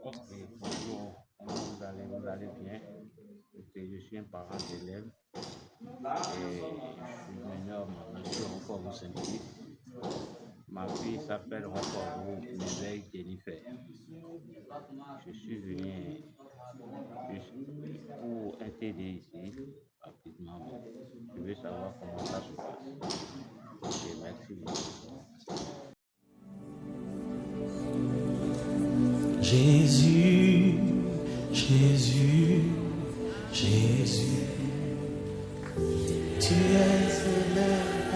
Bonjour, vous allez bien. Je suis un parent d'élève et je suis venu à ma mission pour vous sentir. Ma fille s'appelle Roporou Neveille Jennifer. Je suis venu juste pour intégrer ici rapidement. Je veux savoir comment ça se passe. Ok, merci beaucoup. Jésus, Jésus, Jésus, tu es célèbre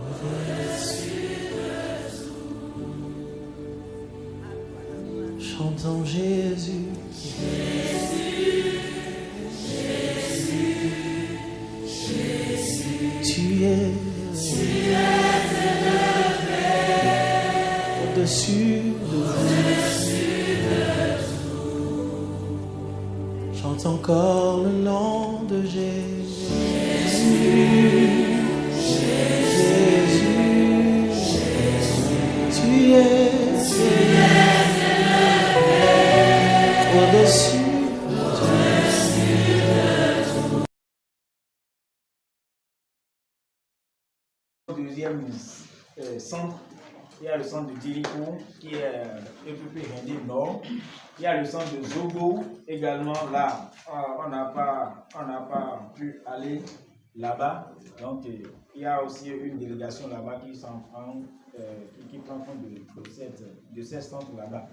au-dessus de tout. Chantons Jésus, Jésus, Jésus, Jésus, tu es au-dessus de tout. Chante encore le nom de Jésus. Jésus, tu es au-dessus de tout. Deuxième centre, il y a le centre de Dirikou qui est EPP Hindi Nord. Il y a le centre de Zogo également là. On n'a pas pu aller là-bas. Donc il y a aussi une délégation là-bas qui s'en prend, qui prend compte de ces centres là-bas.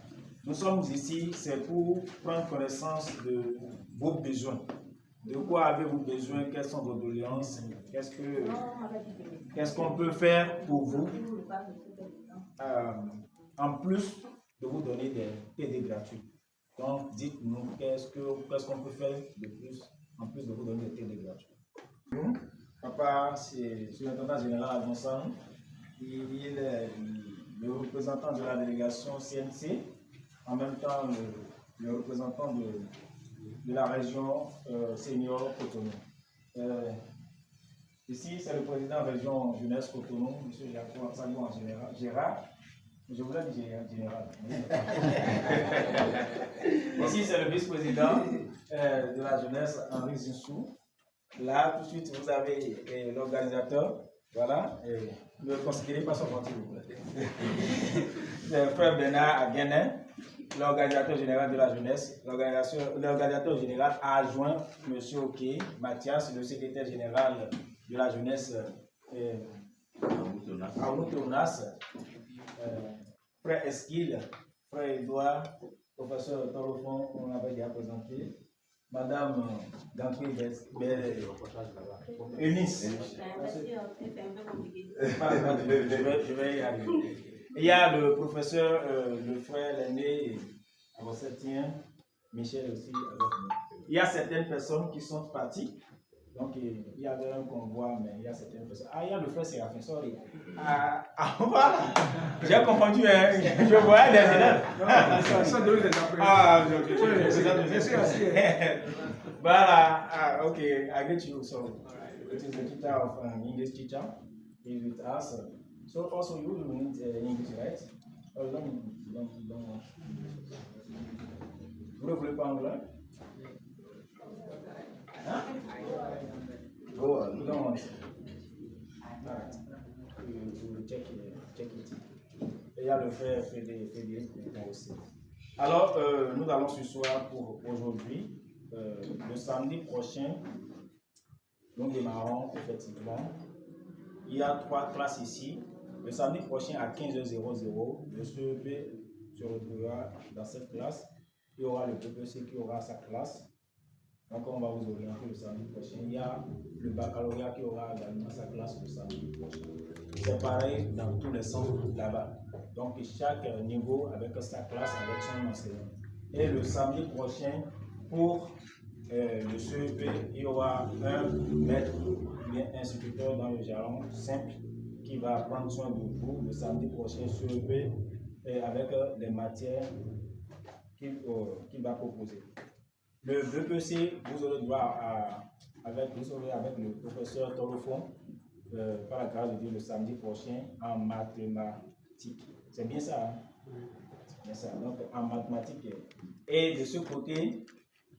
Nous sommes ici, c'est pour prendre connaissance de vos besoins. De quoi avez-vous besoin? Quelles sont vos doléances? Qu'est-ce qu'on peut faire pour vous? En plus de vous donner des TD gratuits. Donc, dites-nous qu'est-ce qu'on peut faire de plus, en plus de vous donner des TD gratuits. Papa, c'est le surintendant général Agonsan. Il est le représentant de la délégation CNC, en même temps le représentant de la région senior Cotonou. Ici, c'est le président de la région jeunesse Cotonou, M. Jacques Salmon en général, Gérard. Je vous ai dit général. Ici, c'est le vice-président de la jeunesse, Henri Zissou. Là, tout de suite, vous avez l'organisateur. Voilà. Ne considérez pas son compte, s'il vous plaît. C'est frère Bernard Aguenin, l'organisateur général de la jeunesse. L'organisateur général a adjoint M. Oké Mathias, le secrétaire général de la jeunesse, Aounou-Tonas, frère Esquil, frère Edouard, professeur Torofon, on avait déjà présenté, madame Ganté Eunice. Je vais y arriver. Il y a le professeur, le frère l'aîné, Michel aussi avec nous. Il y a certaines personnes qui sont parties. Donc, il y avait un convoi, mais il y a certaines personnes. Ah, il y a le frère Séraphin, sorry. Voilà. J'ai confondu, hein. Je voyais des élèves. Voilà. Okay, I get you. So, it is the teacher of English teacher. He's with us. So, also, you will need English, right? Oh, don't. Vous ne voulez pas anglais? Huh? Go on, you don't want it. Alright. We will check it. Et il y a le frère Frédéric aussi. Alors, nous allons ce soir pour aujourd'hui. Le samedi prochain, nous démarrons effectivement. Il y a 3 classes ici. Le samedi prochain à 15h00, le CEP se retrouvera dans cette classe. Il y aura le PPC qui aura sa classe. Donc, on va vous orienter le samedi prochain. Il y a le baccalauréat qui aura également sa classe le samedi prochain. C'est pareil dans tous les centres là-bas. Donc, chaque niveau avec sa classe, avec son enseignant. Et le samedi prochain, pour le CEP, il y aura un maître, bien instituteur dans le jargon simple, qui va prendre soin de vous le samedi prochain CEP avec les matières qu'il va proposer. Le BPC, vous aurez droit avec le professeur Torofon, par la grâce de Dieu, le samedi prochain en mathématiques. C'est bien ça, hein? C'est ça. Donc, en mathématiques. Et de ce côté,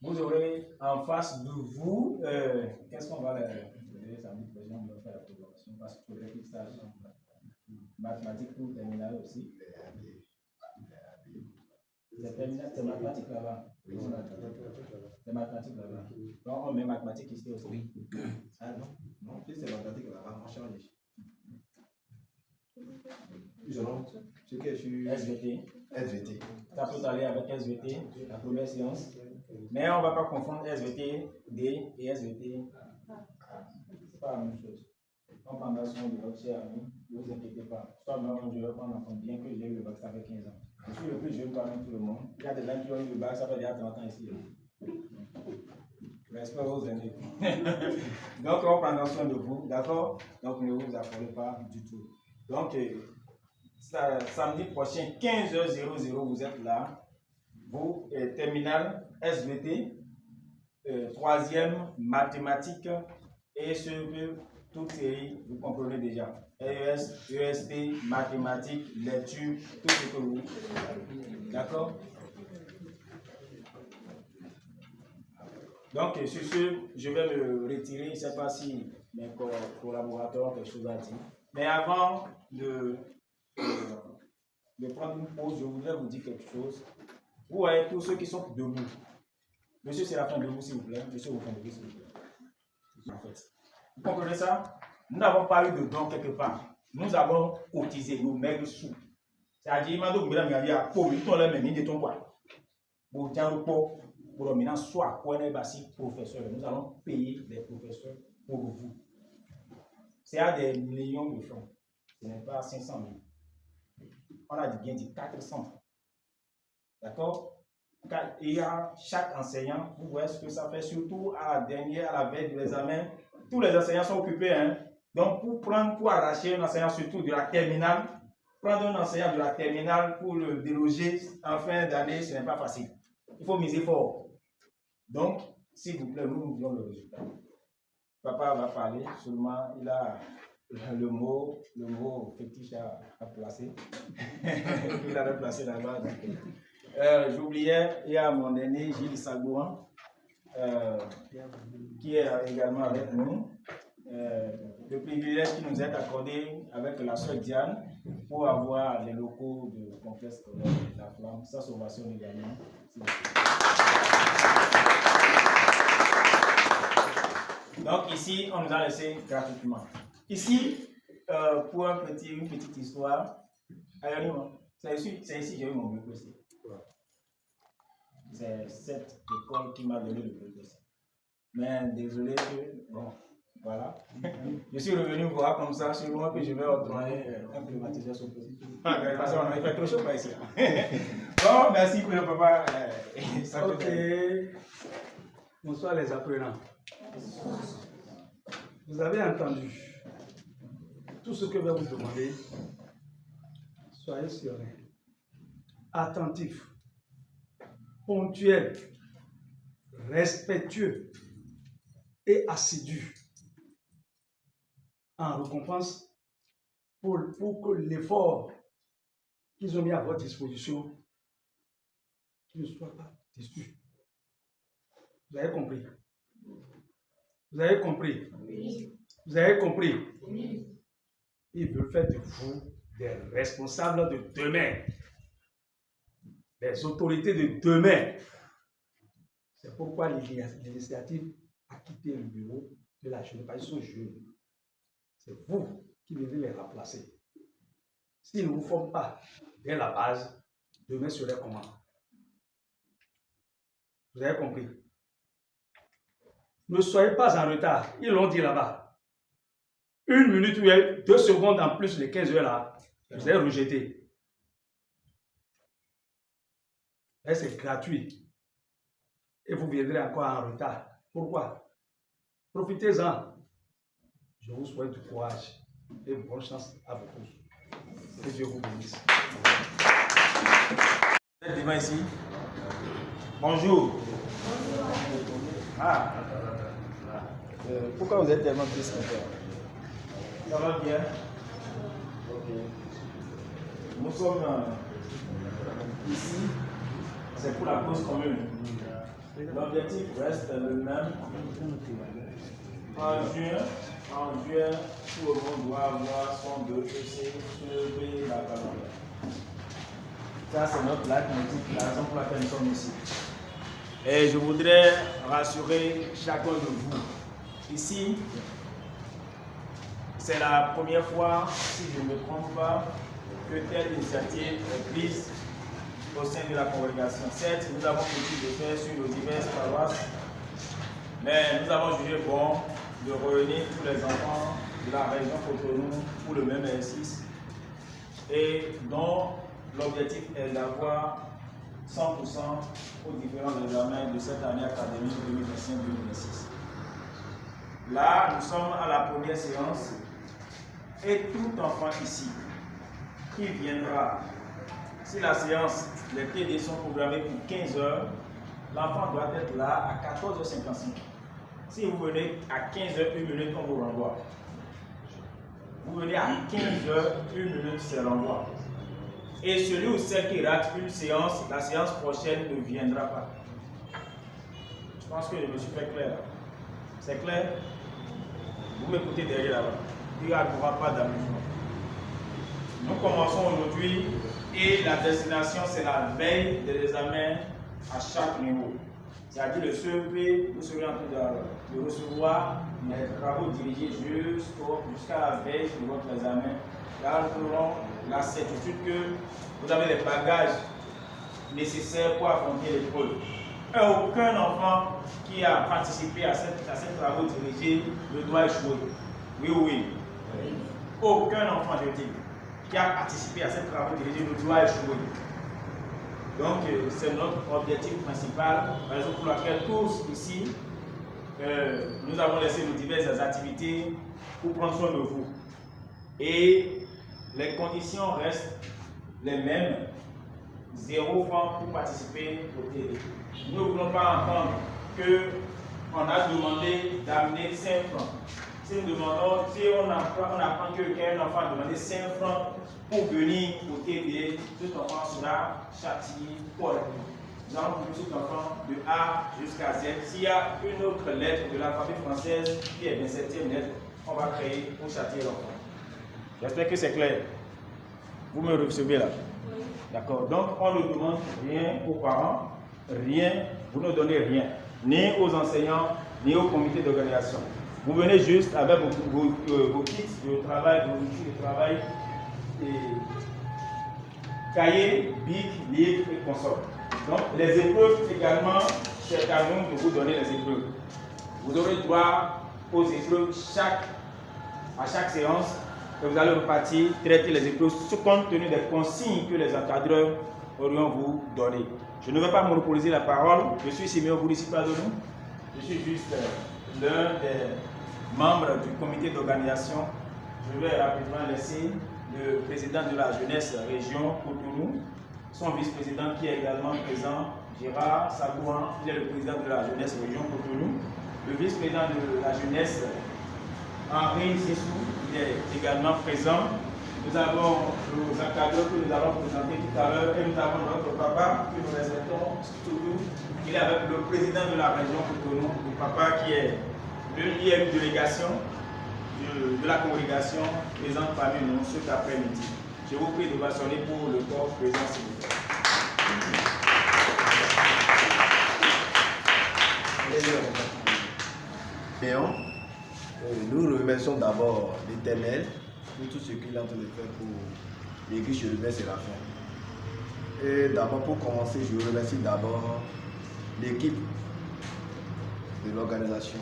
vous aurez en face de vous, qu'est-ce qu'on va faire? On va faire la programmation parce que le stage mathématiques pour terminale aussi. C'est mathématiques là-bas. C'est mathématiques là-bas. Donc, on met mathématiques ici aussi. Oui. Ah non, non, si c'est mathématiques là-bas, on change. Ce qui est sur SVT. SVT. Ça peut aller avec SVT, la première séance. Mais on ne va pas confondre SVT D et SVT. C'est pas la même chose. On prendra soin de votre cher ami, ne vous inquiétez pas. Soit moi, je vais prendre en compte bien que j'ai eu le bac, ça fait 15 ans. Je suis le plus jeune parmi tout le monde. Il y a des gens qui ont eu le bac, ça fait déjà 30 ans ici. J'espère vous aider. Donc, on prendra soin de vous, d'accord? Donc, ne vous affolez pas du tout. Donc, samedi prochain, 15h00, vous êtes là. Vous, terminal SVT, 3e mathématiques et sur toute série, vous comprenez déjà. ES, ESP, mathématiques, lecture, tout ce que vous. D'accord? Donc, sur ce, je vais me retirer. Je ne sais pas si mes collaborateurs ont quelque chose à dire. Mais avant de prendre une pause, je voudrais vous dire quelque chose. Vous voyez tous ceux qui sont debout. Monsieur Séraphin, debout s'il vous plaît. Monsieur Oufin, debout s'il vous plaît. En fait. Vous comprenez ça? Nous n'avons pas eu de don quelque part. Nous avons cotisé nos maigres sous. C'est-à-dire, il m'a dit, à pauvre, il l'a même de ton quoi. Pour tiens le pot, pour le maintenant, soit quoi n'est pas si professeur. Nous allons payer des professeurs pour vous. C'est à des millions de francs. Ce n'est pas 500 000. On a bien dit 400. D'accord? Il y a chaque enseignant, vous voyez ce que ça fait, surtout à la veille de l'examen. Tous les enseignants sont occupés. Hein? Donc, pour arracher un enseignant, surtout de la terminale, prendre un enseignant de la terminale pour le déloger en fin d'année, ce n'est pas facile. Il faut miser fort. Donc, s'il vous plaît, nous voulons le résultat. Papa va parler, seulement il a le mot fétiche à placer. Il a placé là-bas. J'oubliais, il y a mon aîné Gilles Sagouan, qui est également avec nous. Le privilège qui nous est accordé avec la soeur Diane pour avoir les locaux de complexe scolaire de la Flamme, sa sauvation également. Donc ici, on nous a laissé gratuitement. Ici, pour une petite histoire, c'est ici que j'ai eu mon brevet aussi. C'est cette école qui m'a donné le brevet aussi. Mais désolé que, bon, voilà. Je suis revenu voir comme ça, sur moi, que je vais octroyer un climatiseur sur le petit. Parce qu'on avait fait trop chaud par ici. Bon, merci pour le papa. Ok. Bonsoir les apprenants. Vous avez entendu tout ce que je vais vous demander. Soyez sereins, attentifs, ponctuels, respectueux et assidus. En récompense pour que l'effort qu'ils ont mis à votre disposition ne soit pas déçu. Vous avez compris? Vous avez compris? Oui. Vous avez compris? Oui. Il veut faire de vous des responsables de demain, des autorités de demain. C'est pourquoi l'initiative a quitté le bureau de la jeunesse. Ils sont jeunes. C'est vous qui devez les remplacer. S'ils ne vous forment pas dès la base, demain serait comment? Vous avez compris? Ne soyez pas en retard. Ils l'ont dit là-bas. 1 minute ou 2 secondes en plus les 15 heures là, vous avez rejeté. Et c'est gratuit. Et vous viendrez encore en retard. Pourquoi? Profitez-en. Je vous souhaite du courage et bonne chance à vous tous. Que Dieu vous bénisse. Vous êtes devant ici? Bonjour. Ah. Pourquoi vous êtes tellement triste? Ça va bien? Ok. Nous sommes Ici, c'est pour la cause commune. L'objectif reste le même. En juin, tout le monde doit avoir son EC sur la calendrier. Ça, c'est notre leitmotiv, la raison pour laquelle nous sommes ici. Et je voudrais rassurer chacun de vous. Ici, c'est la première fois, si je ne me trompe pas, que telle initiative est prise au sein de la congrégation. Certes, nous avons l'habitude de faire sur nos diverses paroisses, mais nous avons jugé bon de réunir tous les enfants de la région Cotonou pour le même exercice, et dont l'objectif est d'avoir 100% aux différents examens de cette année académique 2025-2026. Là, nous sommes à la première séance et tout enfant ici qui viendra, si la séance, les TD sont programmés pour 15 heures, l'enfant doit être là à 14h55. Si vous venez à 15h, 1 minute, on vous renvoie. Vous venez à 15h, 1 minute, c'est renvoi. Et celui ou celle qui rate une séance, la séance prochaine ne viendra pas. Je pense que je me suis fait clair. C'est clair? Vous m'écoutez derrière là-bas. Il n'y aura pas d'amusement. Nous commençons aujourd'hui et la destination, c'est la veille de l'examen à chaque niveau. C'est-à-dire le CEP, vous serez en train de recevoir les travaux dirigés jusqu'à la veille de votre examen. Là, nous aurons la certitude que vous avez les bagages nécessaires pour affronter l'épreuve. Aucun enfant qui a participé à ces travaux dirigés ne doit échouer. Oui ou oui? Aucun enfant, je dis, qui a participé à ces travaux dirigés ne doit échouer. Donc, c'est notre objectif principal, la raison pour laquelle tous ici, nous avons laissé nos diverses activités pour prendre soin de vous. Et les conditions restent les mêmes. 0 francs pour participer au TD. Nous ne voulons pas entendre qu'on a demandé d'amener 5 francs. Si nous demandons, si on apprend qu'un enfant a demandé 5 francs pour venir au TD, cet enfant sera châtié correctement. Nous allons pour cet enfant de A jusqu'à Z. S'il y a une autre lettre de l'alphabet française qui est 27e lettre, on va créer pour châtier l'enfant. J'espère que c'est clair. Vous me recevez là? Oui. D'accord. Donc, on ne demande rien aux parents, rien, vous ne donnez rien, ni aux enseignants, ni au comité d'organisation. Vous venez juste avec vos kits de travail, vos outils de travail, cahiers, bic, livres et consorts. Donc, les épreuves également, c'est à nous de vous donner les épreuves. Vous aurez droit aux épreuves à chaque séance. Et vous allez repartir, traiter les épreuves compte tenu des consignes que les encadreurs auront vous données. Je ne vais pas monopoliser la parole. Je suis Siméon Bourisipadonou. Je suis juste l'un des membres du comité d'organisation. Je vais rapidement laisser le président de la jeunesse région Cotonou, son vice-président qui est également présent, Gérard Sagouan, il est le président de la jeunesse région Cotonou, le vice-président de la jeunesse Henri Zissou, il est également présent. Nous avons nos encadreurs que nous avons présentés tout à l'heure et nous avons notre papa que nous respectons toujours. Il est avec le président de la région Cotonou, le papa qui est une délégation de la congrégation présente parmi nous cet après-midi. Je vous prie de bastonner pour le corps présent, s'il vous plaît. Nous remercions d'abord l'Éternel pour tout ce qu'il est en train de faire pour l'Église Chérubin Séraphin. Et d'abord, pour commencer, je remercie d'abord l'équipe de l'organisation,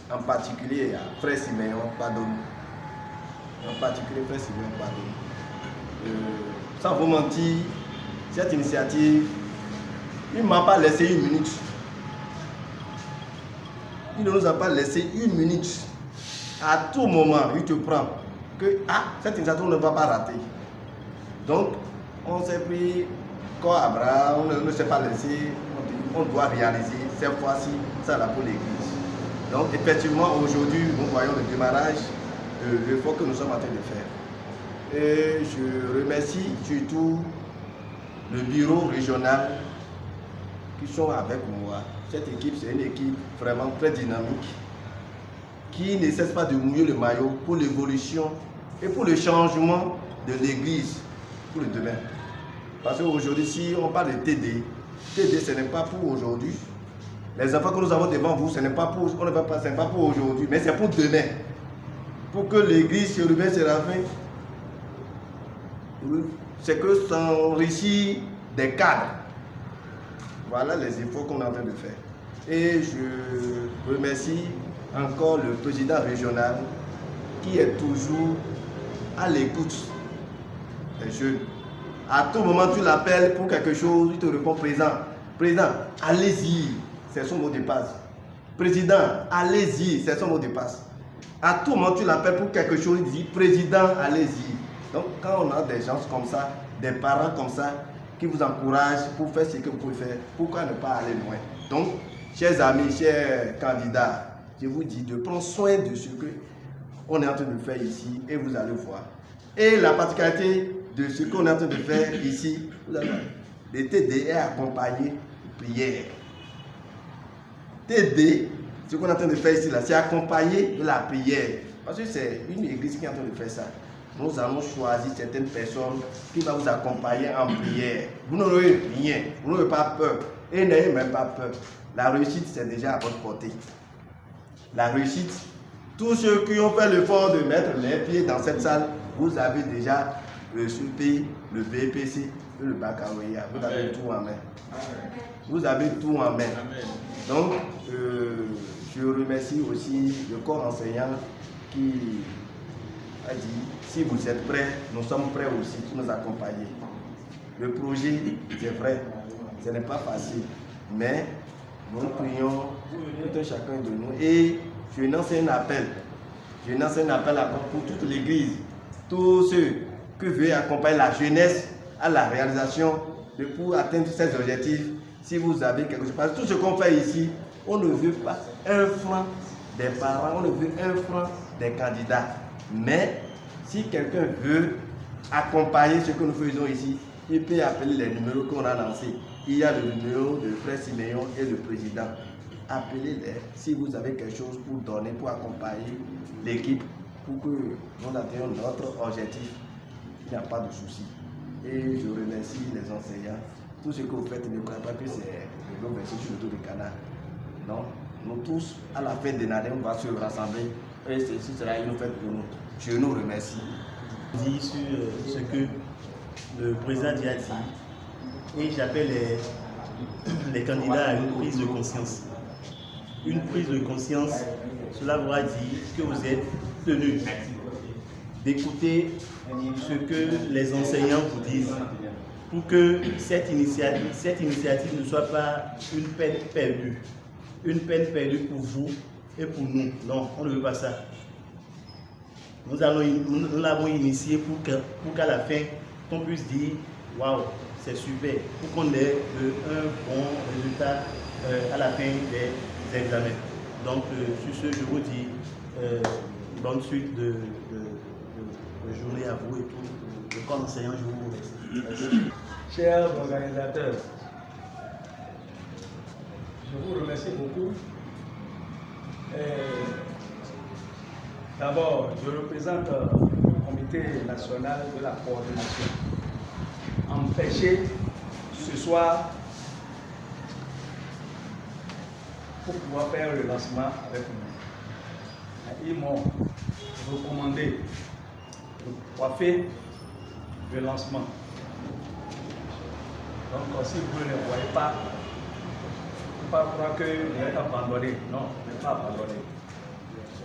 en particulier à Frère Siméon Padonou. En particulier Frère Siméon Padonou. Sans vous mentir, cette initiative, il ne m'a pas laissé une minute. Il ne nous a pas laissé une minute. À tout moment, il te prend que cette initiative ne va pas rater. Donc, on s'est pris corps à bras, on ne s'est pas laissé, on doit réaliser cette fois-ci, ça là pour l'Église. Donc, effectivement, aujourd'hui, nous voyons le démarrage de l'effort que nous sommes en train de faire. Et je remercie surtout le bureau régional qui sont avec moi. Cette équipe, c'est une équipe vraiment très dynamique qui ne cesse pas de mouiller le maillot pour l'évolution et pour le changement de l'église pour le demain. Parce qu'aujourd'hui, si on parle de TD, ce n'est pas pour aujourd'hui. Les enfants que nous avons devant vous, ce n'est pas pour, ce n'est pas pour aujourd'hui, mais c'est pour demain. Pour que l'église chérubin Séraphin, c'est que s'enrichit des cadres. Voilà les efforts qu'on est en train de faire. Et je remercie encore le président régional qui est toujours à l'écoute des jeunes. À tout moment, tu l'appelles pour quelque chose, il te répond présent. Président, allez-y, c'est son mot de passe. Président, allez-y, c'est son mot de passe. À tout moment, tu l'appelles pour quelque chose, il dit président, allez-y. Donc, quand on a des gens comme ça, des parents comme ça, qui vous encouragent pour faire ce que vous pouvez faire, pourquoi ne pas aller loin? Donc, chers amis, chers candidats, je vous dis de prendre soin de ce qu'on est en train de faire ici et vous allez voir. Et la particularité de ce qu'on est en train de faire ici, vous allez voir, le TD est accompagné de prière. TD, ce qu'on est en train de faire ici, c'est accompagné de la prière. Parce que c'est une église qui est en train de faire ça. Nous allons choisir certaines personnes qui vont vous accompagner en prière. Vous n'aurez rien, vous n'aurez pas peur. Et n'ayez même pas peur. La réussite, c'est déjà à votre portée. La réussite, tous ceux qui ont fait l'effort de mettre les pieds dans cette salle, vous avez déjà le SUP, le BPC et le baccalauréat. Vous avez tout en main. Vous avez tout en main. Donc, je remercie aussi le corps enseignant qui a dit, si vous êtes prêts, nous sommes prêts aussi pour nous accompagner. Le projet, c'est vrai, ce n'est pas facile, mais nous prions tout un chacun de nous. Et je lance un appel. Je lance un appel pour toute l'église, tous ceux qui veulent accompagner la jeunesse à la réalisation pour atteindre ces objectifs. Si vous avez quelque chose, parce que tout ce qu'on fait ici, on ne veut pas un franc des parents, on ne veut un franc des candidats. Mais si quelqu'un veut accompagner ce que nous faisons ici, il peut appeler les numéros qu'on a lancés. Il y a le numéro de Frère Siméon et le président. Appelez-les si vous avez quelque chose pour donner, pour accompagner l'équipe, pour que nous atteignions notre objectif. Il n'y a pas de souci. Et je remercie les enseignants. Tout ce que vous faites, ne croyez pas que c'est le verset sur le dos du canard. Non, nous tous, à la fin de l'année, on va se rassembler. Et ceci sera une fête pour nous. Je nous remercie. Dit sur ce que le président dit, et j'appelle les candidats à une prise de conscience. Une prise de conscience, cela voudra dire que vous êtes tenus d'écouter ce que les enseignants vous disent pour que cette initiative ne soit pas une peine perdue. Une peine perdue pour vous et pour nous. Non, on ne veut pas ça. Nous l'avons initié pour qu'à la fin, qu'on puisse dire waouh, c'est super, pour qu'on ait un bon résultat à la fin des examens. Donc, sur ce, je vous dis bonne suite de journée à vous et tout. Le corps enseignant, je vous remercie. Chers organisateurs, je vous remercie beaucoup. D'abord, je représente le comité national de la coordination. Empêché ce soir pour pouvoir faire le lancement avec nous. Ils m'ont recommandé de coiffer le lancement. Donc, si vous ne le voyez pas, il ne faut pas croire que vous êtes abandonné. Non, vous n'êtes pas abandonné.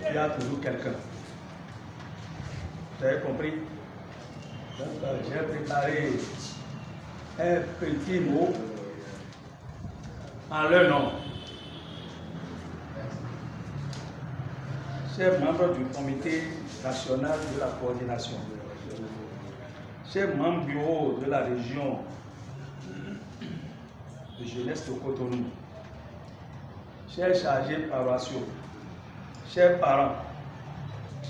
Il y a toujours quelqu'un. Vous avez compris? Donc, j'ai préparé un petit mot en leur nom. Chers membres du comité national de la coordination, chers membres du bureau de la région de jeunesse de Cotonou, chers chargés paroissiaux, chers parents,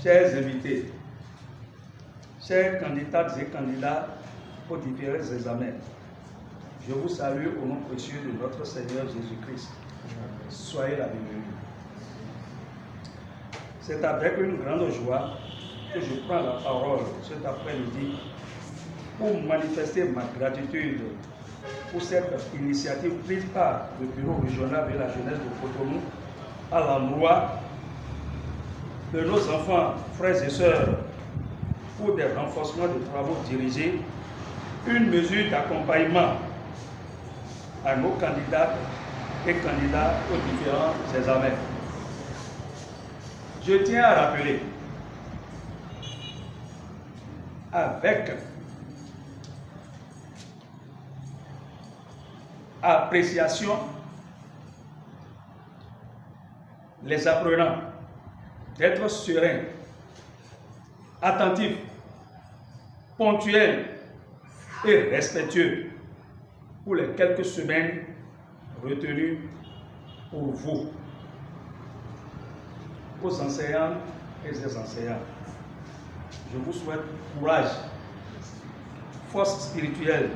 chers invités, chers candidates et candidats aux différents examens, Je vous salue au nom précieux de notre Seigneur Jésus-Christ. Soyez la bienvenue. C'est avec une grande joie que je prends la parole cet après-midi pour manifester ma gratitude pour cette initiative prise par le Bureau régional de la jeunesse de Cotonou à l'endroit de nos enfants, frères et sœurs, pour des renforcements de travaux dirigés, une mesure d'accompagnement à nos candidats et candidats aux différents examens. Je tiens à rappeler avec appréciation les apprenants d'être sereins, attentifs, ponctuels et respectueux pour les quelques semaines retenues pour vous, aux enseignants et aux enseignants. Je vous souhaite courage, force spirituelle,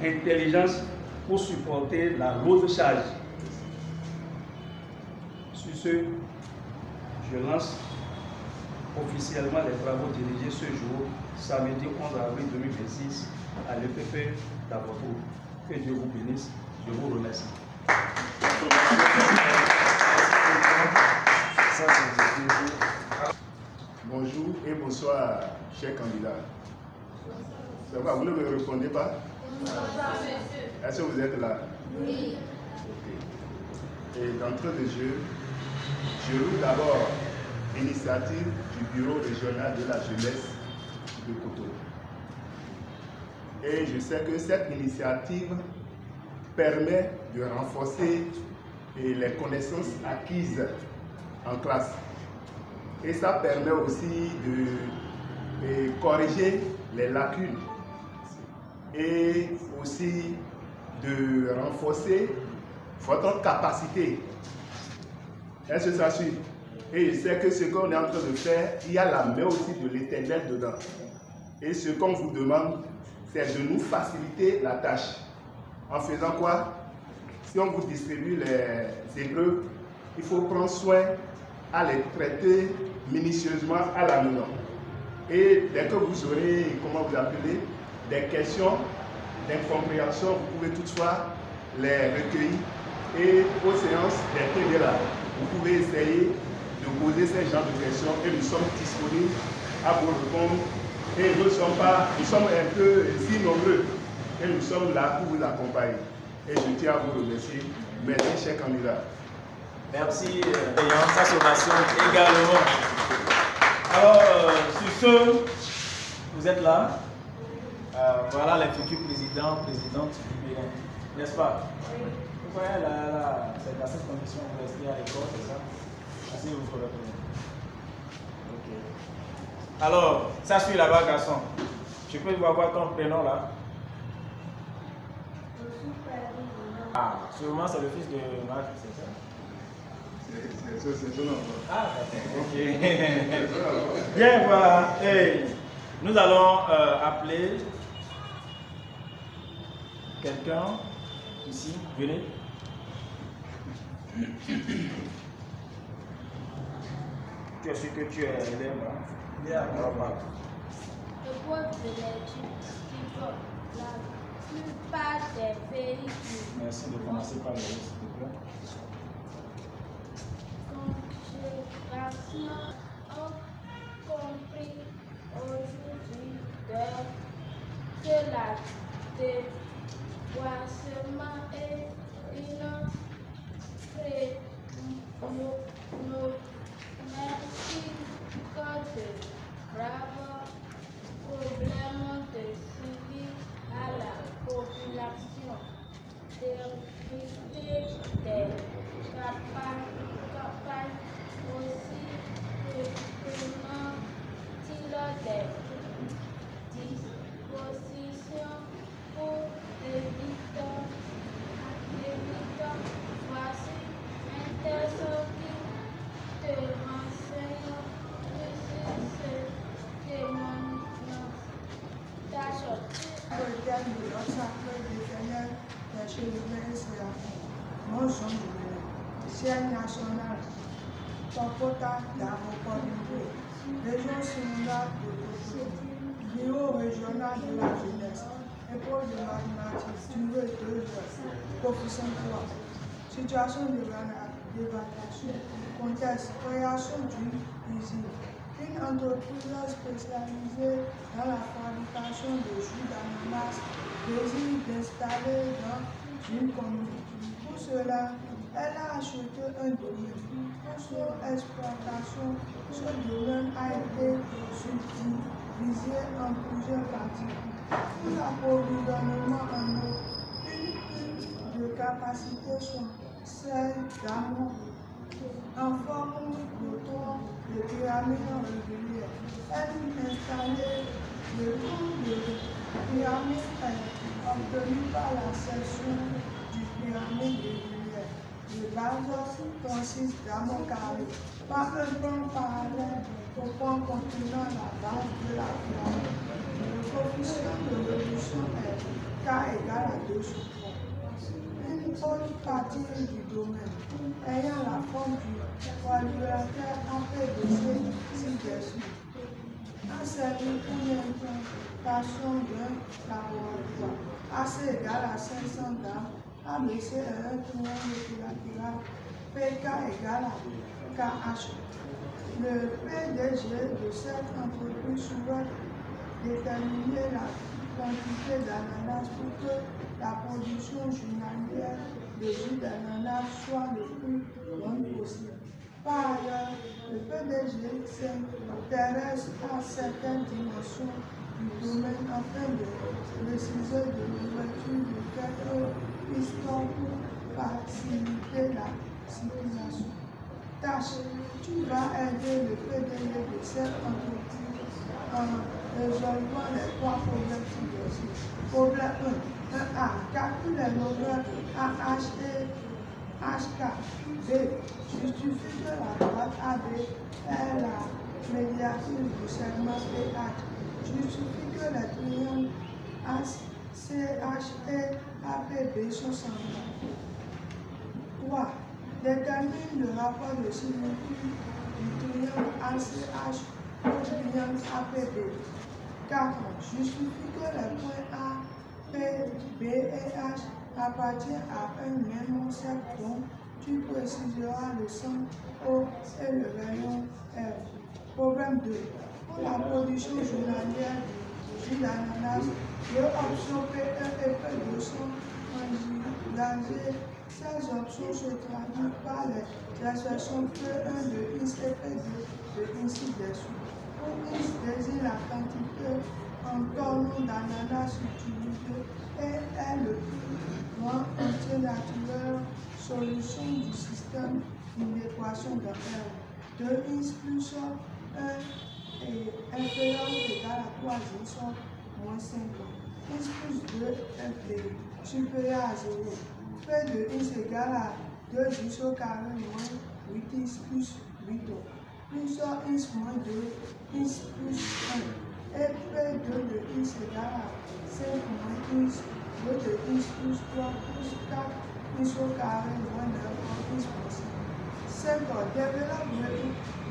intelligence pour supporter la lourde charge. Sur ce, je lance officiellement les travaux dirigés ce jour, samedi 11 avril 2026, à l'EPP d'Avoto. Que Dieu vous bénisse. Je vous remercie. Bonjour et bonsoir, chers candidats. Ça va, vous ne me répondez pas? Est-ce que vous êtes là? Oui. Okay. Et d'entrée de jeu, je loue d'abord l'initiative du Bureau régional de la jeunesse de Cotonou. Et je sais que cette initiative permet de renforcer les connaissances acquises en classe. Et ça permet aussi de corriger les lacunes et aussi de renforcer votre capacité. Est-ce que ça suit? Et je sais que ce qu'on est en train de faire, il y a la main aussi de l'Éternel dedans. Et ce qu'on vous demande, c'est de nous faciliter la tâche. En faisant quoi? Si on vous distribue les épreuves, il faut prendre soin à les traiter minutieusement à la maison. Et dès que vous aurez, comment vous appelez, des questions d'incompréhension, vous pouvez toutefois les recueillir. Et aux séances des TD là, vous pouvez essayer de poser ces genres de questions et nous sommes disponibles à vous répondre. Et nous sommes un peu si nombreux et nous sommes là pour vous accompagner. Et je tiens à vous remercier. Merci, chers candidats. Merci, ayant sa sommation également. Alors, sur ce, vous êtes là. Voilà les futurs présidents, présidentes du Bénin. N'est-ce pas? Oui. Vous voyez, là, c'est dans cette condition que vous restez à l'école, c'est ça? Assez vous faut répondre. Ok. Alors, ça suit là-bas, garçon. Je peux avoir ton prénom là? Ah, sûrement c'est le fils de Marc, c'est ça? C'est son enfant. Ah, ok. Bien, voilà. Hey, nous allons appeler quelqu'un ici. Venez. Tu es sûr que tu es élève, hein? Bien. Le poids de l'étude suivant la plupart des véhicules. Merci de commencer par le s'il te plaît. Conjugations ont compris aujourd'hui que la déboissement est une de graves problèmes de suivi à la population, d'éviter des campagnes aussi prenant-il des dispositions pour éviter. Voici un texte qui te renseigne sur ce témoignage. Programme de l'Ensemble de journalière des chérubins et séraphins, mention du Bénin, siège national, Topota d'Avocodimbo, région secondaire de Togo, bureau régional de la jeunesse, école de mathématiques, durée 2 heures, coefficient 3, situation d'évaluation, contexte, création d'une usine. Une entreprise spécialisée dans la fabrication de jus d'ananas décide d'installer dans une commune. Pour cela, elle a acheté un domaine. Pour son exploitation, ce domaine a été subdivisé en plusieurs parties. Pour l'approvisionnement en eau, une pile de capacité sont celles d'amont en forme de tour de pyramide régulière. Elle installée le tour de pyramide est obtenu par la section du pyramide régulière. Le base consiste d'amour carré par un plan parallèle au point contenant la base de la pyramide. Le coefficient de réduction est K égale à 2 sur 3. Une autre partie du domaine ayant la forme du quadrilatère APBC ci-dessus a servi pour l'implantation d'un laboratoire. AC égale à 500 grammes, ABC est un triangle équilatéral, PK égale à KH. Le PDG de cette entreprise souhaite déterminer la quantité d'ananas pour que la production journalière de jus d'ananas soit le plus bonne possible. Par ailleurs, le PDG s'intéresse à certaines dimensions du domaine afin de préciser de l'ouverture de quelques pistons pour faciliter la circulation. Tâche, tu vas aider le PDG de cette entreprise en résolvant les 3 problèmes ci-dessus. Problème 1. 1A. Calcule les longueurs AH et HK. B. Justifie que la droite AB est la médiatrice du segment PH. Justifie que les triangles ACH et APB sont semblables. 3. Détermine le rapport de similitude du triangle ACH au triangle APB. 4. Justifie que les points A, P, B et H appartiennent à un même cercle dont tu préciseras le centre O et le rayon R. Problème 2. Pour la production journalière du jus d'ananas, les options P1 et P2 sont envisagées. Ces options se traduisent par les expressions P1 de X et P2 de X ci-dessous. Pour X désigne la quantité en tonnes d'ananas utilisée et est le plus grand entier naturel solution du système d'une équation de R. 2x plus 1 est inférieur ou égal à 3x soit moins 5. X plus 2 est supérieur à 0. P de x égale à 2x au carré moins 8x plus 8. Plus x moins 2, x plus 1. Et P2 de x égale à 5 moins x, 2 de x plus 3 plus 4, x au carré moins 9, x plus 5. 5. Développe le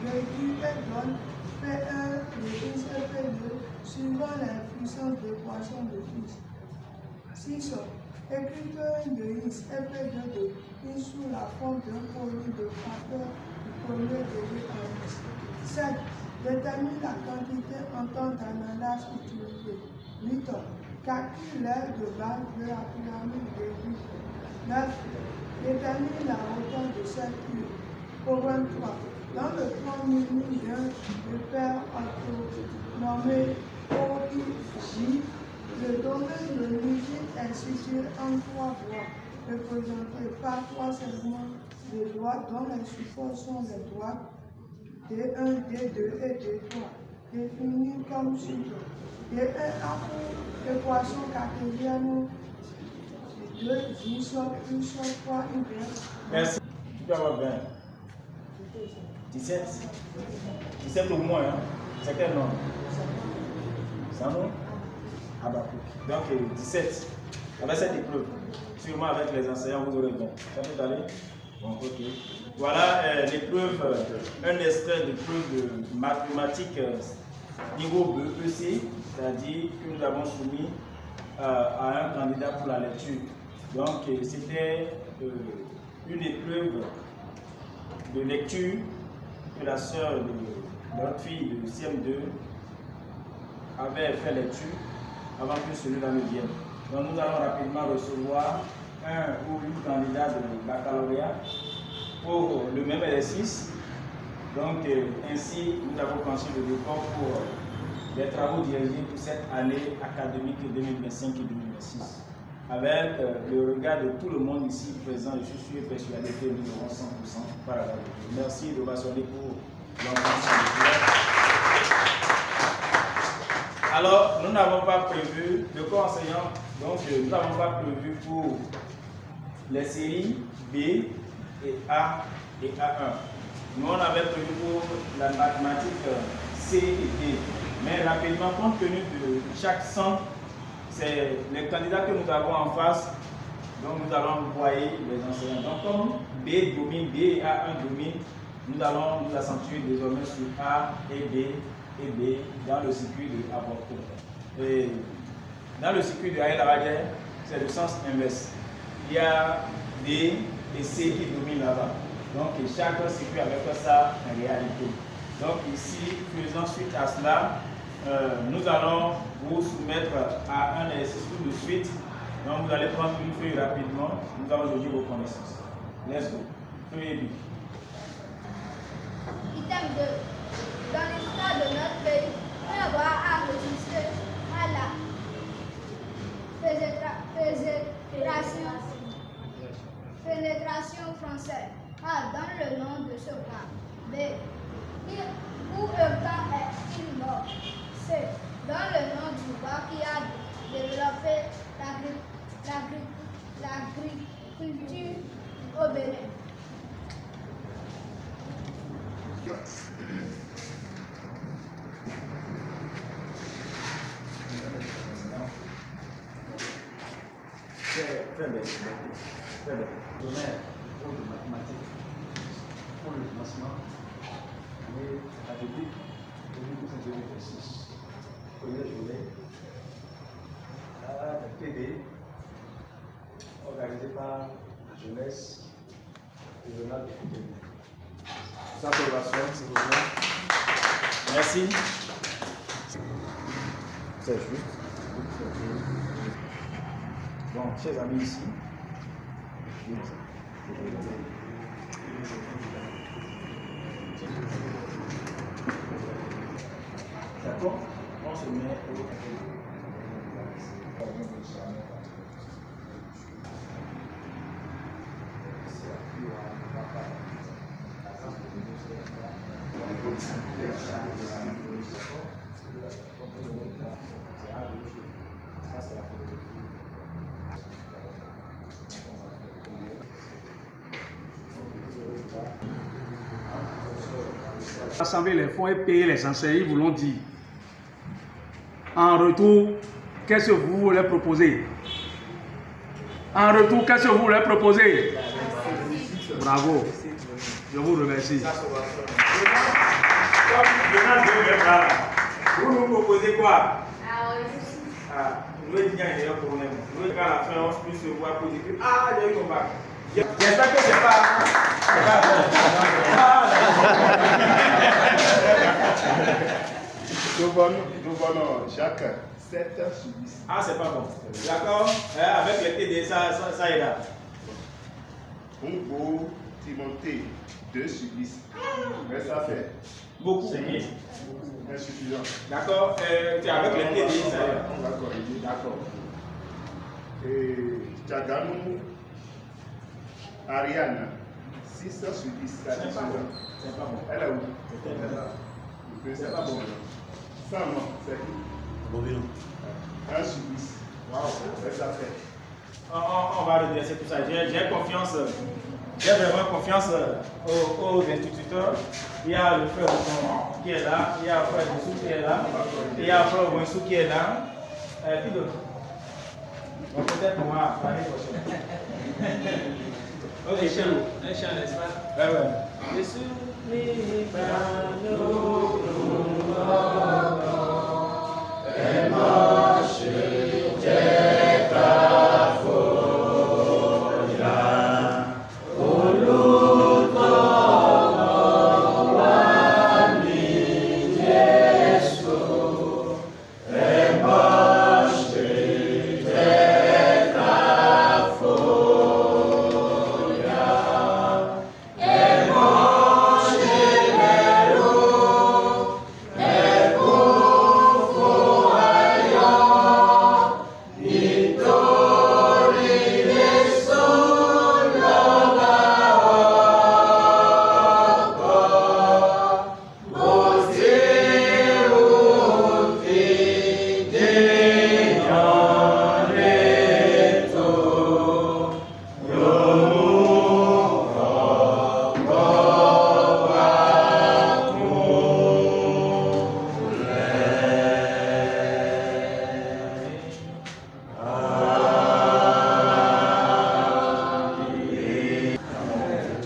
réduit et donne P1 de x et P2 suivant les puissances d'équation de x. 6. Écrit P1 de x et P2 de x sous la forme d'un produit de facteur du premier degré en x. 7. Détermine la quantité en temps d'ananas utilisée. 8. Calcule l'aire de base de la pyramide de x. 9. Détermine la hauteur de cette cube. Problème 3. Dans le plan mini d'un repère nommé OIJ, le domaine de l'usine est situé en 3 voies, représentées par 3 segments de droite dont les supports sont les droites D1, D2 et D3, définis comme suit. D1 a pour équation cartésienne 2 J sur plus sur 3 Y. Merci. Tu peux avoir 20. 17. 17 au moins, hein. C'est quel nom? C'est un nom? Abakouk. Donc 17. avec cette épreuve. Sûrement avec les enseignants, vous aurez bon. Ça peut aller? Bon, ok. Voilà l'épreuve, un extrait d'épreuve de mathématiques niveau BEC, c'est-à-dire que nous avons soumis à un candidat pour la lecture. Donc, c'était une épreuve de lecture que la sœur de notre fille de CM2 avait fait lecture avant que celui-là ne vienne. Donc, nous allons rapidement recevoir un ou une candidat de baccalauréat pour le même exercice. Donc, ainsi, nous avons conçu le décor pour les travaux dirigés pour cette année académique 2025 et 2026. Avec le regard de tout le monde ici présent, je suis sûr et persuadé que nous aurons 100% par la vie. Merci de m'assurer pour l'enfant. Alors, nous n'avons pas prévu, le corps enseignant, donc nous n'avons pas prévu pour les séries B et A et A1. Nous, on avait prévu pour la mathématique C et D. Mais rapidement, compte tenu de chaque centre, c'est les candidats que nous avons en face, donc nous allons envoyer les enseignants. Donc comme B domine, B et A1 domine, nous allons nous accentuer désormais sur A et B dans le circuit de Aborto. Et dans le circuit de Aïe-Lavadière, c'est le sens inverse. Il y a D et C qui dominent là-bas. Donc chaque circuit avec ça en réalité. Donc ici, faisant suite à cela, nous allons vous soumettre à un exercice tout de suite. Donc vous allez prendre une feuille rapidement. Nous allons juger vos connaissances. Let's go. Feuille B. Item 2. Dans l'histoire de notre pays, on va enregistrer à la pénétration française. A. Donne le nom de ce roi. B. Où le temps est-il mort? C. Donne le nom du roi qui a développé l'agriculture au Bénin. Très bien. Tonnerre pour les mathématiques, pour le financement, mais académique, pour 2026. Première journée, la TD, organisée par la jeunesse régionale de Coutébé. Sa approbation, s'il vous plaît. Merci. C'est juste. Bon, chers amis ici, d'accord, on se met au Rassembler les fonds et payer les enseignants, ils vous l'ont dit. En retour, qu'est-ce que vous voulez proposer? En retour, qu'est-ce que vous voulez proposer? Bravo. Je vous remercie. Vous nous proposez quoi? Nous étudiants et les problèmes. Nous, à la fin, on puisse se voir pour dire que j'ai eu mon bac. J'espère que c'est pas. Nous volons chaque 7 sur 10. Ah, c'est pas bon. D'accord? Avec les TD, ça ira. Congo, Timothée, 2 sur 10. Mais ça fait beaucoup. Insuffisant. D'accord? Avec les TD, ça ira. D'accord. Et Tchaganou, Ariane, 6 sur 10. C'est pas bon. C'est pas bon. Elle est où? C'est pas bon. Ça, non, c'est qui? 1 sur 10. Wow. Ça fait. On va redresser tout ça. J'ai confiance. J'ai vraiment confiance aux instituteurs. Il y a le frère qui est là, il y a le frère Dessous qui est là, il y a le frère Winsou qui est là. Qui d'autre? Donc peut-être on va l'année prochaine. Ok, chez nous. Un chant, n'est-ce pas? Ouais, ouais. Je suis par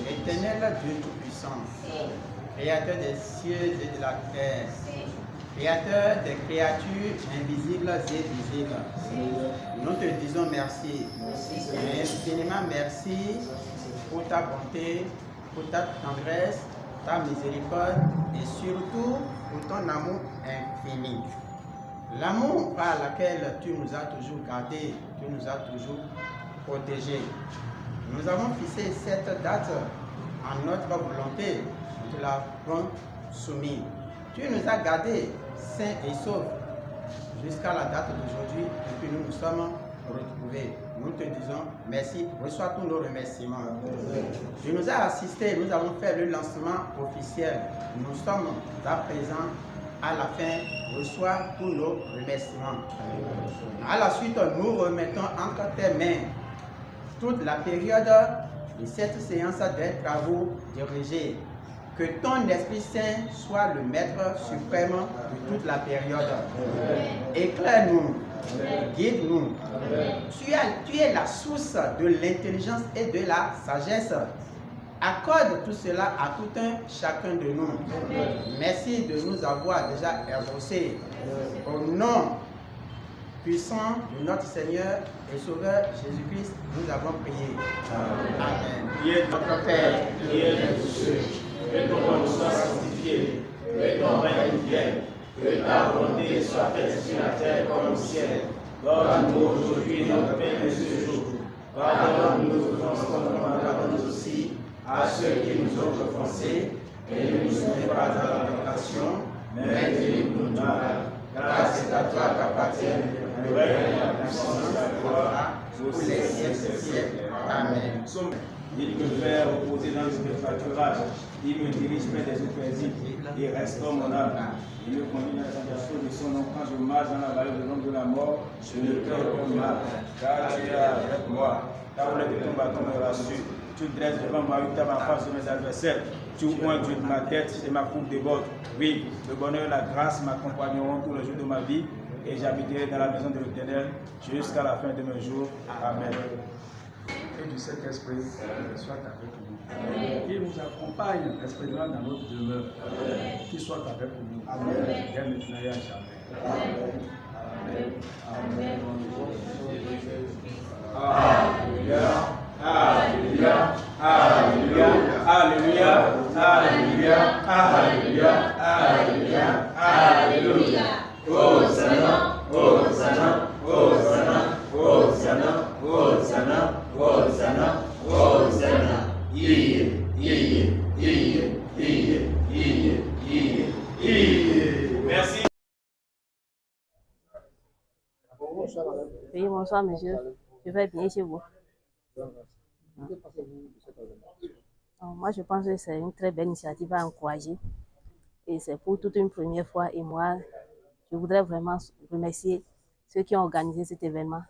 Éternel Dieu Tout-Puissant, Créateur des cieux et de la terre, Créateur des créatures invisibles et visibles, nous te disons merci. Et infiniment merci pour ta bonté, pour ta tendresse, ta miséricorde et surtout pour ton amour infini. L'amour par lequel tu nous as toujours gardés, tu nous as toujours protégés. Nous avons fixé cette date en notre volonté, nous te l'avons soumis. Tu nous as gardés sains et saufs jusqu'à la date d'aujourd'hui et puis nous nous sommes retrouvés. Nous te disons merci, reçois tous nos remerciements. Tu nous as assistés, nous avons fait le lancement officiel. Nous sommes à présent à la fin, reçois tous nos remerciements. À la suite, nous remettons entre tes mains toute la période de cette séance des travaux dirigés. Que ton Esprit Saint soit le maître suprême de toute la période. Éclaire-nous, guide-nous. Tu es la source de l'intelligence et de la sagesse. Accorde tout cela à tout un chacun de nous. Merci de nous avoir déjà exaucés. Au nom puissant de notre Seigneur et Sauveur Jésus-Christ, nous avons prié. Amen. Notre Père, qui es aux cieux, que ton nom soit sanctifié, que ton règne vienne, que ta volonté soit faite sur la terre comme au ciel. Donne-nous aujourd'hui notre pain de ce jour. Pardonne-nous nos offenses comme nous pardonnons aussi à ceux qui nous ont offensés, et ne nous soumets pas à la tentation, mais délivre-nous du mal. Grâce est à toi qu'appartiennent le règne, la puissance et la gloire, pour les siècles des siècles. Amen. Il me fait reposer dans le pâturage, il me dirige près des eaux paisibles et restaure mon âme. Il me conduit dans la sanctuaire de son nom. Quand je marche dans la vallée de l'ombre de la mort, je ne crains aucun mal, car tu es avec moi. Ta roulette de ton bâton me rassure. Tu dresses devant moi une table en face de mes adversaires. Tu oins ma tête et ma coupe déborde. Oui, le bonheur et la grâce m'accompagneront tous les jours de ma vie et j'habiterai dans la maison de l'Éternel jusqu'à la fin de mes jours. Amen. Et du Saint-Esprit soit avec nous. Qu'il nous accompagne esprit-là dans notre demeure. Qu'il soit avec nous. Amen. Dès maintenant et à jamais. Amen. Amen. Alléluia. Alléluia. Alléluia. Alléluia. Alléluia. Alléluia. Alléluia. Alléluia. Hosanna. Hosanna. Hosanna. Hosanna. Hosanna. Hosanna. Hosanna. Merci. Oui, bonsoir monsieur. Je vais bien chez vous. Moi, je pense que c'est une très belle initiative à encourager. Et c'est pour toute une première fois. Et moi, je voudrais vraiment remercier ceux qui ont organisé cet événement,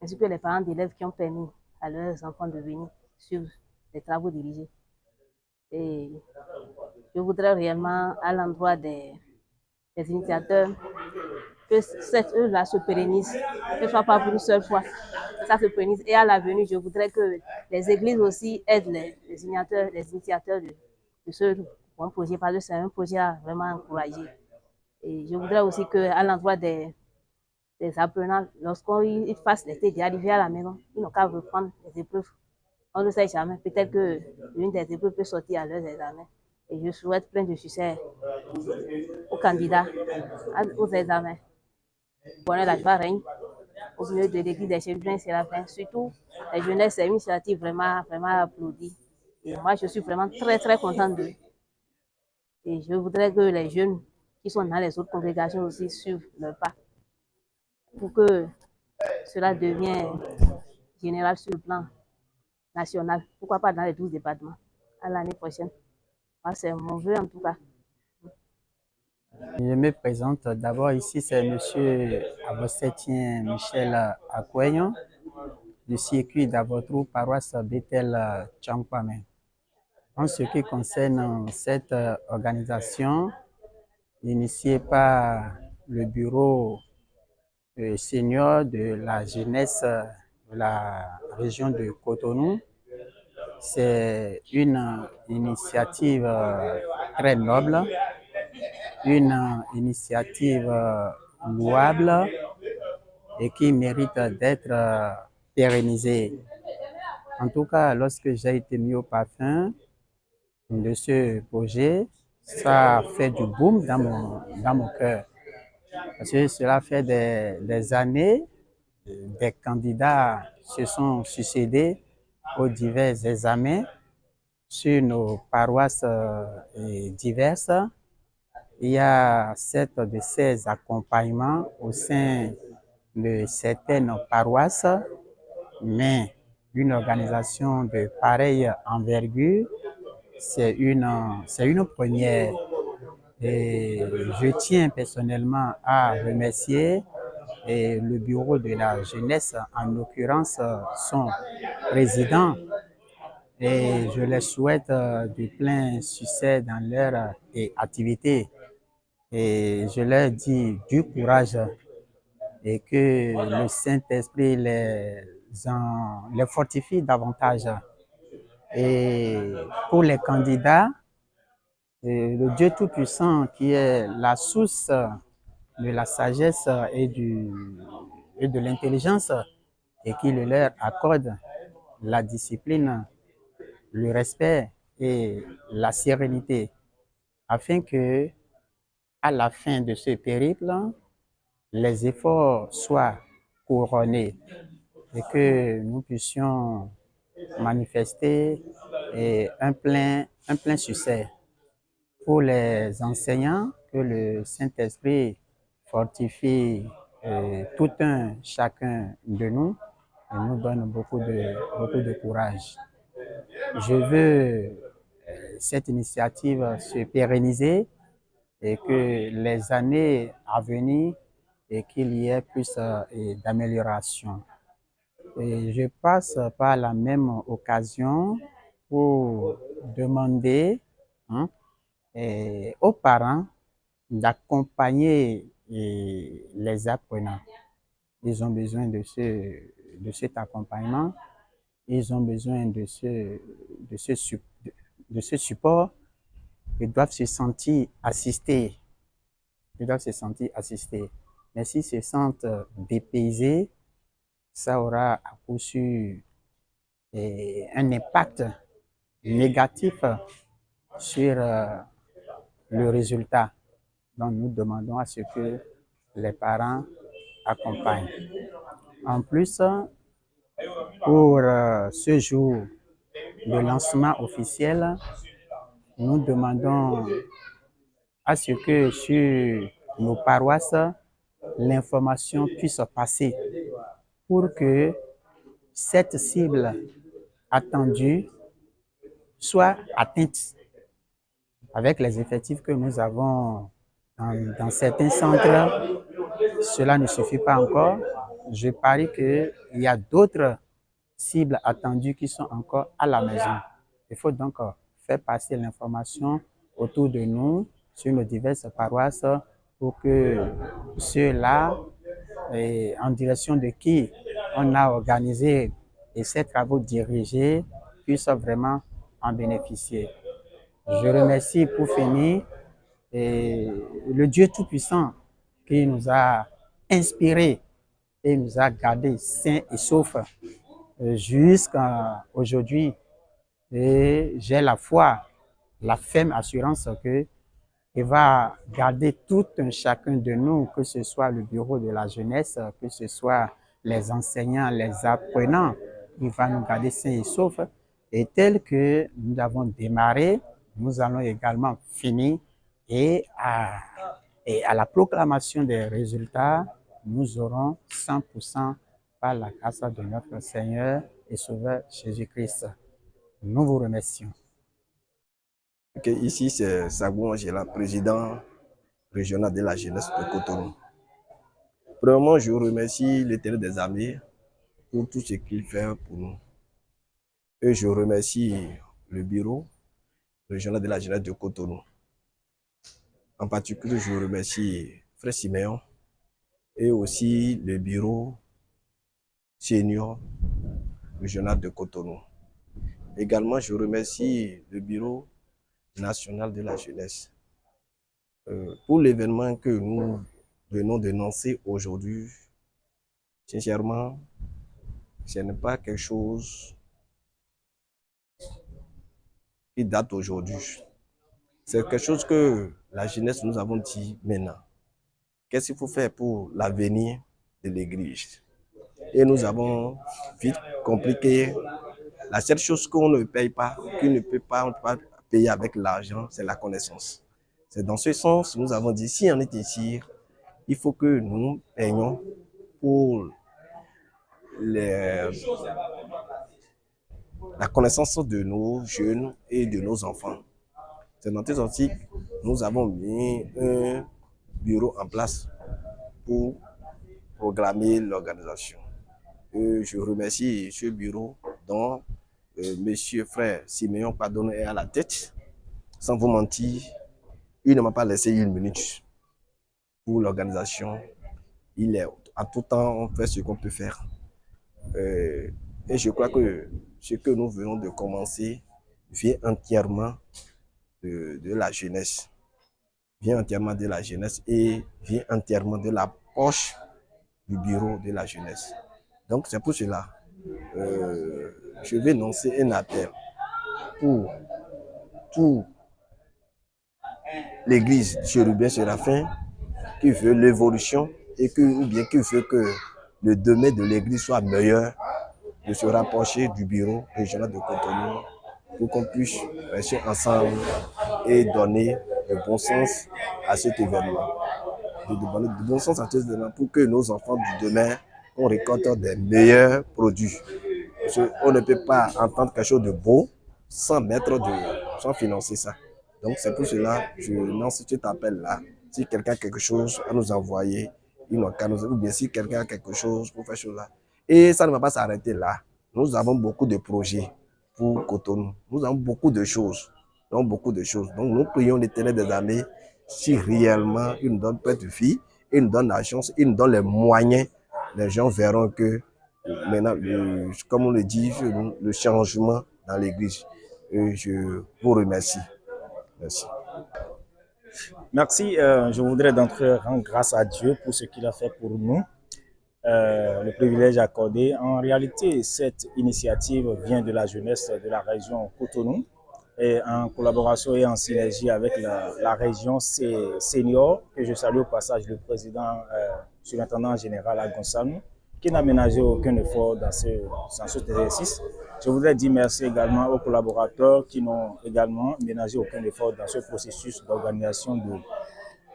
ainsi que les parents d'élèves qui ont permis à leurs enfants de venir suivre les travaux dirigés. Et je voudrais réellement, à l'endroit des initiateurs, que cette œuvre-là se pérennise, que ce ne soit pas pour une seule fois, ça se prénise. Et à l'avenir, je voudrais que les églises aussi aident les initiateurs de ce bon projet, parce que c'est un projet à vraiment encourager. Et je voudrais aussi qu'à l'endroit des apprenants, lorsqu'ils fassent l'été d'arriver à la maison, ils n'ont qu'à reprendre les épreuves. On ne sait jamais. Peut-être que l'une des épreuves peut sortir à leurs examens. Et je souhaite plein de succès aux candidats, aux examens. Bonheur, la joie règne au milieu de l'église des chrétiens, c'est la fin. Surtout, la jeunesse, c'est une initiative vraiment, vraiment applaudie. Et moi, je suis vraiment très, très contente d'eux. Et je voudrais que les jeunes qui sont dans les autres congrégations aussi suivent leur pas pour que cela devienne général sur le plan national. Pourquoi pas dans les 12 départements à l'année prochaine. Moi, c'est mon vœu en tout cas. Je me présente d'abord ici, c'est monsieur Avossetien Michel Akweyon, du circuit d'Avotrou, paroisse Bethel Tchampame. En ce qui concerne cette organisation, initiée par le bureau senior de la jeunesse de la région de Cotonou, c'est une initiative très noble, une initiative louable et qui mérite d'être pérennisée. En tout cas, lorsque j'ai été mis au parfum de ce projet, ça a fait du boom dans mon cœur. Parce que cela fait des années, des candidats se sont succédés aux divers examens sur nos paroisses diverses. Il y a de ces accompagnements au sein de certaines paroisses, mais une organisation de pareille envergure, c'est une première. Et je tiens personnellement à remercier le bureau de la jeunesse, en l'occurrence son président, et je les souhaite du plein succès dans leur activité. Et je leur dis du courage et que le Saint-Esprit les fortifie davantage. Et pour les candidats, le Dieu Tout-Puissant qui est la source de la sagesse et de l'intelligence et qui le leur accorde la discipline, le respect et la sérénité afin que à la fin de ce périple, les efforts soient couronnés et que nous puissions manifester un plein succès. Pour les enseignants, que le Saint-Esprit fortifie tout un chacun de nous et nous donne beaucoup de courage. Je veux cette initiative se pérenniser et que les années à venir et qu'il y ait plus d'amélioration. Et je passe par la même occasion pour demander aux parents d'accompagner les apprenants. Ils ont besoin de cet accompagnement, ils ont besoin de ce support. Ils doivent se sentir assistés. Mais s'ils se sentent dépaysés, ça aura à coup sûr un impact négatif sur le résultat. Donc nous demandons à ce que les parents accompagnent. En plus, pour ce jour de lancement officiel, nous demandons à ce que sur nos paroisses, l'information puisse passer pour que cette cible attendue soit atteinte. Avec les effectifs que nous avons dans certains centres, cela ne suffit pas encore. Je parie qu'il y a d'autres cibles attendues qui sont encore à la maison. Il faut donc faire passer l'information autour de nous, sur nos diverses paroisses, pour que ceux-là, en direction de qui on a organisé et ces travaux dirigés puissent vraiment en bénéficier. Je remercie pour finir le Dieu Tout-Puissant qui nous a inspirés et nous a gardés sains et saufs jusqu'à aujourd'hui. Et j'ai la foi, la ferme assurance que il va garder tout un chacun de nous, que ce soit le bureau de la jeunesse, que ce soit les enseignants, les apprenants, il va nous garder sains et saufs. Et tel que nous avons démarré, nous allons également finir et à la proclamation des résultats, nous aurons 100% par la grâce de notre Seigneur et Sauveur Jésus-Christ. Nous vous remercions. Okay, ici, c'est Sabou Angela, président régional de la jeunesse de Cotonou. Premièrement, je remercie l'Éternel des armées pour tout ce qu'il fait pour nous. Et je remercie le bureau régional de la jeunesse de Cotonou. En particulier, je remercie Frère Siméon et aussi le bureau senior régional de Cotonou. Également, je remercie le bureau national de la jeunesse. Pour l'événement que nous venons de lancer aujourd'hui, sincèrement, ce n'est pas quelque chose qui date aujourd'hui. C'est quelque chose que la jeunesse nous avons dit maintenant. Qu'est-ce qu'il faut faire pour l'avenir de l'Église? Et nous avons vite compris que la seule chose qu'on ne paye pas, qu'on ne peut pas payer avec l'argent, c'est la connaissance. C'est dans ce sens que nous avons dit, si on est ici, il faut que nous payions pour la connaissance de nos jeunes et de nos enfants. C'est dans ce sens que nous avons mis un bureau en place pour programmer l'organisation. Je remercie ce bureau dont Monsieur Frère Siméon Pardon est à la tête. Sans vous mentir, il ne m'a pas laissé une minute pour l'organisation. Il est à tout temps, on fait ce qu'on peut faire. Et je crois que ce que nous venons de commencer vient entièrement de la jeunesse. Vient entièrement de la jeunesse et vient entièrement de la poche du bureau de la jeunesse. Donc c'est pour cela je vais lancer un appel pour toute l'église Chérubin Séraphin qui veut l'évolution et ou bien qui veut que le domaine de l'église soit meilleur, de se rapprocher du bureau régional de Cotonou pour qu'on puisse rester ensemble et donner le bon sens à cet événement. De donner le bon sens à cet événement pour que nos enfants du demain on récolte des meilleurs produits. On ne peut pas entendre quelque chose de beau sans financer ça. Donc c'est pour cela que je lance cet appel-là. Si quelqu'un a quelque chose à nous envoyer, ou bien si quelqu'un a quelque chose pour faire cela. Et ça ne va pas s'arrêter là. Nous avons beaucoup de projets pour Cotonou. Nous avons beaucoup de choses. Donc nous prions l'Éternel des armées si réellement il nous donne plein de filles, il nous donne la chance, il nous donne les moyens. Les gens verront que maintenant, comme on le dit, le changement dans l'église. Je vous remercie. Merci. Merci. Je voudrais d'entrée rendre grâce à Dieu pour ce qu'il a fait pour nous, le privilège accordé. En réalité, cette initiative vient de la jeunesse de la région Cotonou et en collaboration et en synergie avec la région senior, que je salue au passage le président surintendant général à Gonçalves, qui n'a ménagé aucun effort dans cet exercice. Je voudrais dire merci également aux collaborateurs qui n'ont également ménagé aucun effort dans ce processus d'organisation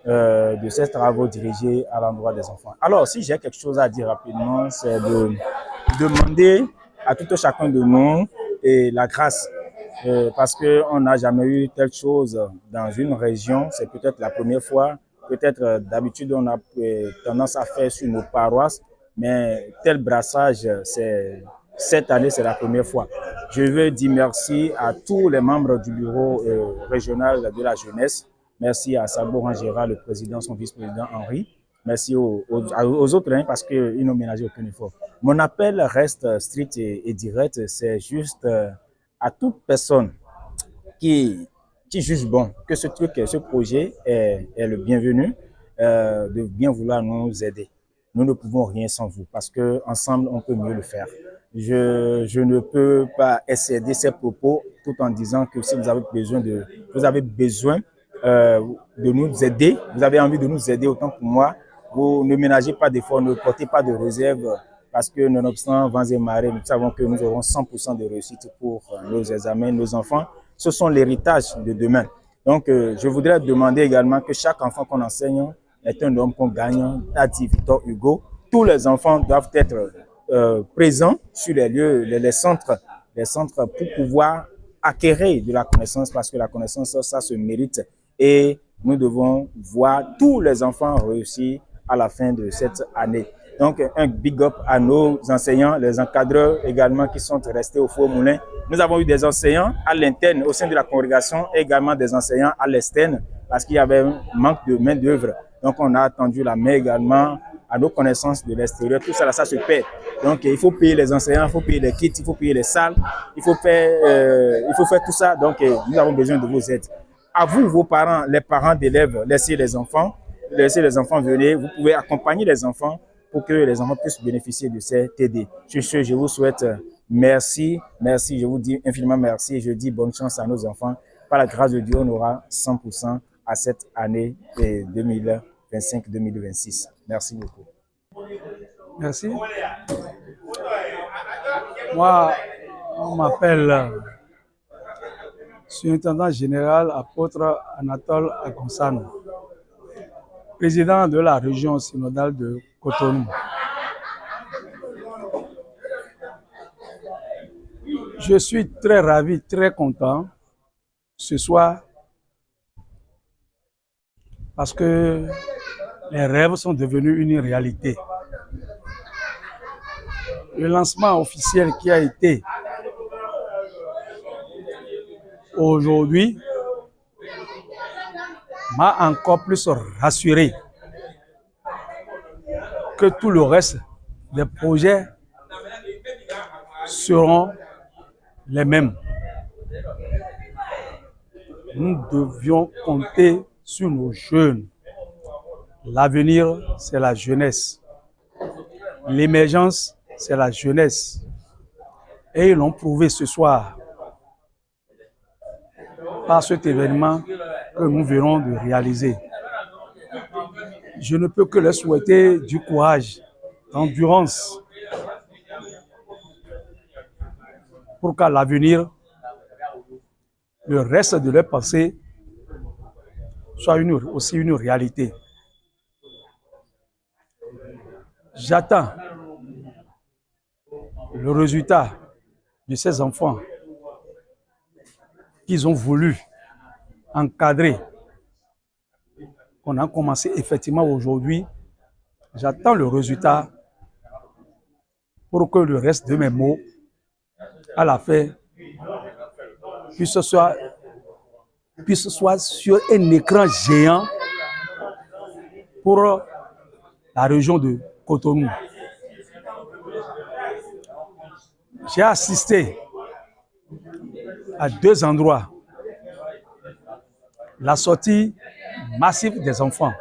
de ces travaux dirigés à l'endroit des enfants. Alors, si j'ai quelque chose à dire rapidement, c'est de demander à tout un chacun de nous et la grâce, parce qu'on n'a jamais eu telle chose dans une région, c'est peut-être la première fois. Peut-être d'habitude on a tendance à faire sur nos paroisses, mais tel brassage, cette année, c'est la première fois. Je veux dire merci à tous les membres du bureau régional de la jeunesse. Merci à Sabou Angela, le président, son vice-président Henri. merci aux autres hein, parce qu'ils n'ont ménagé aucun effort. Mon appel reste strict et direct, c'est juste à toute personne qui juge bon que ce truc, ce projet est le bienvenu, de bien vouloir nous aider. Nous ne pouvons rien sans vous parce qu'ensemble, on peut mieux le faire. Je ne peux pas excéder ces propos tout en disant que si vous avez besoin de nous aider, vous avez envie de nous aider autant que moi, vous ne ménagez pas d'efforts, ne portez pas de réserve parce que nonobstant vents et marées, nous savons que nous aurons 100% de réussite pour nos examens, nos enfants. Ce sont l'héritage de demain. Donc, je voudrais demander également que chaque enfant qu'on enseigne est un homme qu'on gagne, a dit Victor Hugo. Tous les enfants doivent être présents sur les lieux, les centres pour pouvoir acquérir de la connaissance parce que la connaissance, ça se mérite. Et nous devons voir tous les enfants réussir à la fin de cette année. Donc, un big up à nos enseignants, les encadreurs également qui sont restés au Four Moulin. Nous avons eu des enseignants à l'interne au sein de la congrégation et également des enseignants à l'externe parce qu'il y avait un manque de main-d'œuvre. Donc, on a attendu la main également à nos connaissances de l'extérieur. Tout ça, ça se paie. Donc, il faut payer les enseignants, il faut payer les kits, il faut payer les salles, il faut faire tout ça. Donc, nous avons besoin de vos aides. À vous, vos parents, les parents d'élèves, laissez les enfants venir. Vous pouvez accompagner les enfants pour que les enfants puissent bénéficier de cette aide. Sur ce, je vous souhaite merci, je vous dis infiniment merci et je dis bonne chance à nos enfants. Par la grâce de Dieu, on aura 100% à cette année 2025-2026. Merci beaucoup. Merci. Moi, on m'appelle surintendant général apôtre Anatole Agonsano, président de la région synodale de Cotonou. Je suis très ravi, très content ce soir parce que les rêves sont devenus une réalité. Le lancement officiel qui a été aujourd'hui m'a encore plus rassuré que tout le reste des projets seront les mêmes. Nous devions compter sur nos jeunes. L'avenir, c'est la jeunesse. L'émergence, c'est la jeunesse. Et ils l'ont prouvé ce soir par cet événement que nous venons de réaliser. Je ne peux que leur souhaiter du courage, d'endurance, pour qu'à l'avenir, le reste de leur pensée soit aussi une réalité. J'attends le résultat de ces enfants qu'ils ont voulu encadrer, qu'on a commencé effectivement aujourd'hui. J'attends le résultat pour que le reste de mes mots, à la fin, puisse soit sur un écran géant pour la région de Cotonou. J'ai assisté à 2 endroits la sortie massive des enfants.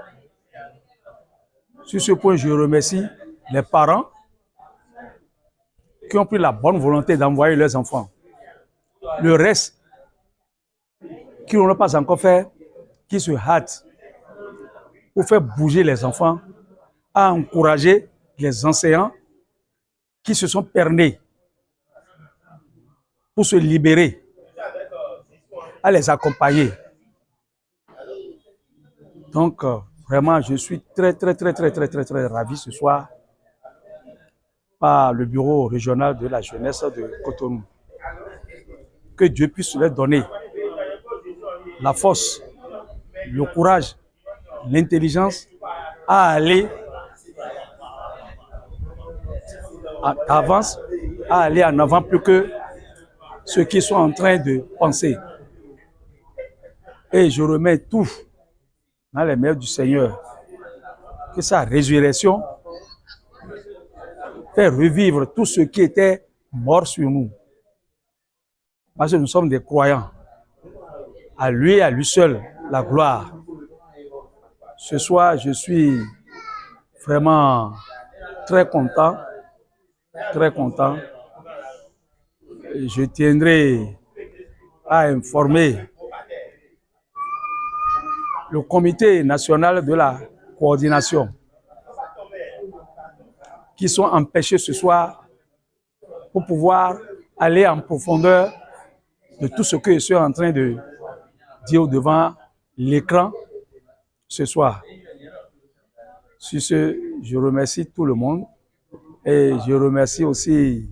Sur ce point, je remercie les parents qui ont pris la bonne volonté d'envoyer leurs enfants. Le reste, qui n'ont pas encore fait, qui se hâtent pour faire bouger les enfants, à encourager les enseignants qui se sont pernés pour se libérer, à les accompagner. Donc, vraiment, je suis très ravi ce soir par le bureau régional de la jeunesse de Cotonou. Que Dieu puisse leur donner la force, le courage, l'intelligence à aller en avant plus que ceux qui sont en train de penser. Et je remets tout dans les mains du Seigneur. que sa résurrection fait revivre tout ce qui était mort sur nous. Parce que nous sommes des croyants. À lui et à lui seul, la gloire. Ce soir, je suis vraiment très content. Très content. Je tiendrai à informer le comité national de la coordination qui sont empêchés ce soir pour pouvoir aller en profondeur de tout ce que je suis en train de dire devant l'écran ce soir. Sur ce, je remercie tout le monde et je remercie aussi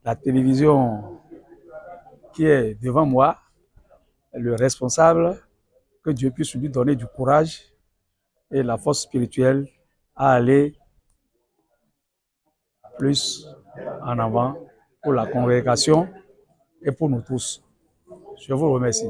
la télévision qui est devant moi, le responsable, que Dieu puisse lui donner du courage et la force spirituelle à aller plus en avant pour la congrégation et pour nous tous. Je vous remercie.